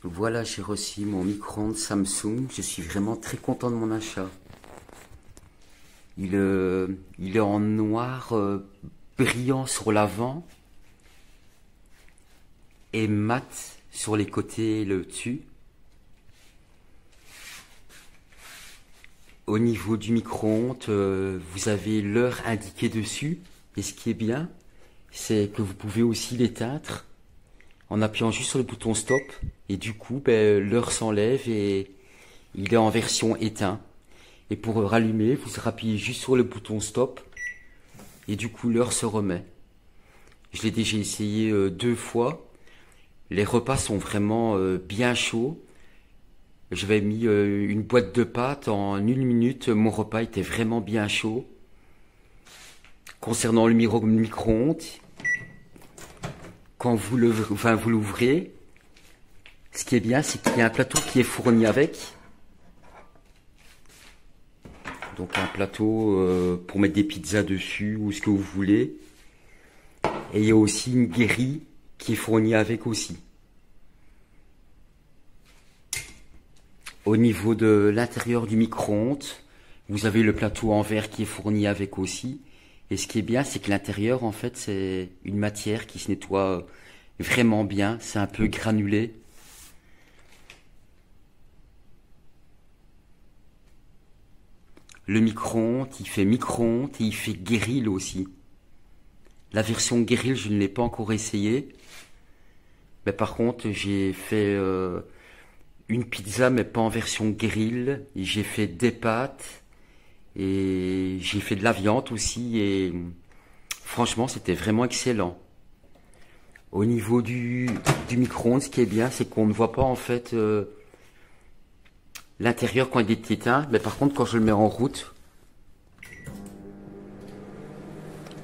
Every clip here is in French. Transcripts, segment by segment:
Voilà, j'ai reçu mon micro-ondes Samsung. Je suis vraiment très content de mon achat. Il est en noir brillant sur l'avant et mat sur les côtés et le dessus. Au niveau du micro-ondes, vous avez l'heure indiquée dessus. Et ce qui est bien, c'est que vous pouvez aussi l'éteindre en appuyant juste sur le bouton stop. Et du coup, l'heure s'enlève et il est en version éteint. Et pour rallumer, vous appuyez juste sur le bouton stop. Et du coup, l'heure se remet. Je l'ai déjà essayé 2 fois. Les repas sont vraiment bien chauds. J'avais mis une boîte de pâtes en 1 minute. Mon repas était vraiment bien chaud. Concernant le micro-ondes, quand vous l'ouvrez, ce qui est bien, c'est qu'il y a un plateau qui est fourni avec. Donc un plateau pour mettre des pizzas dessus ou ce que vous voulez. Et il y a aussi une grille qui est fournie avec aussi. Au niveau de l'intérieur du micro-ondes, vous avez le plateau en verre qui est fourni avec aussi. Et ce qui est bien, c'est que l'intérieur, en fait, c'est une matière qui se nettoie vraiment bien. C'est un peu granulé. Le micro-ondes, il fait micro-ondes et il fait grill aussi. La version grill, je ne l'ai pas encore essayé. Mais par contre, j'ai fait une pizza, mais pas en version grill. J'ai fait des pâtes et j'ai fait de la viande aussi. Et franchement, c'était vraiment excellent. Au niveau du micro-ondes, ce qui est bien, c'est qu'on ne voit pas en fait l'intérieur quand il est éteint. Mais par contre, quand je le mets en route,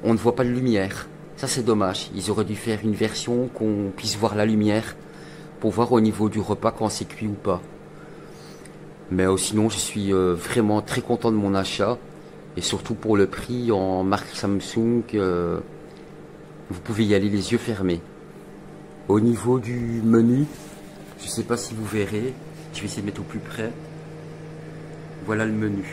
on ne voit pas de lumière. Ça, c'est dommage. Ils auraient dû faire une version qu'on puisse voir la lumière pour voir au niveau du repas quand c'est cuit ou pas. Mais sinon, je suis vraiment très content de mon achat. Et surtout pour le prix en marque Samsung, vous pouvez y aller les yeux fermés. Au niveau du menu, je ne sais pas si vous verrez. Je vais essayer de mettre au plus près. Voilà le menu.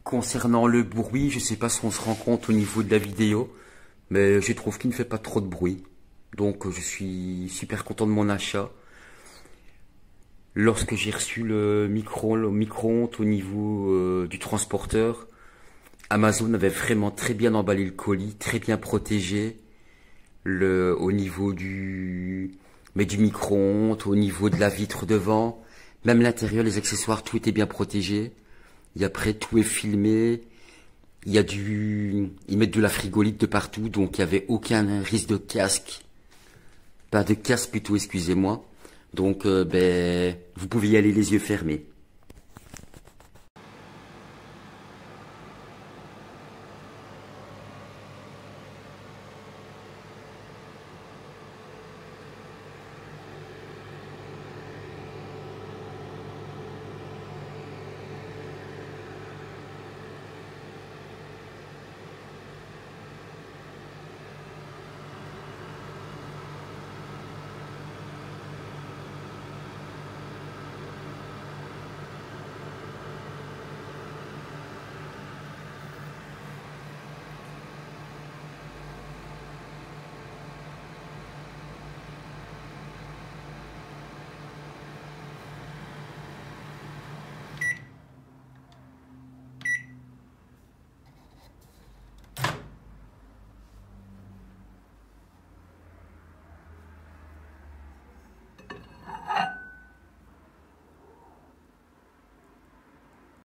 Concernant le bruit, je ne sais pas si on se rend compte au niveau de la vidéo, mais je trouve qu'il ne fait pas trop de bruit. Donc je suis super content de mon achat. Lorsque j'ai reçu le micro-ondes au niveau du transporteur, Amazon avait vraiment très bien emballé le colis, très bien protégé. Au niveau du micro-ondes, au niveau de la vitre devant, même l'intérieur, les accessoires, tout était bien protégé. Et après, tout est filmé. Ils mettent de la frigolite de partout, donc il n'y avait aucun risque de casque. Pas de casse plutôt, excusez-moi. Donc, vous pouvez y aller les yeux fermés.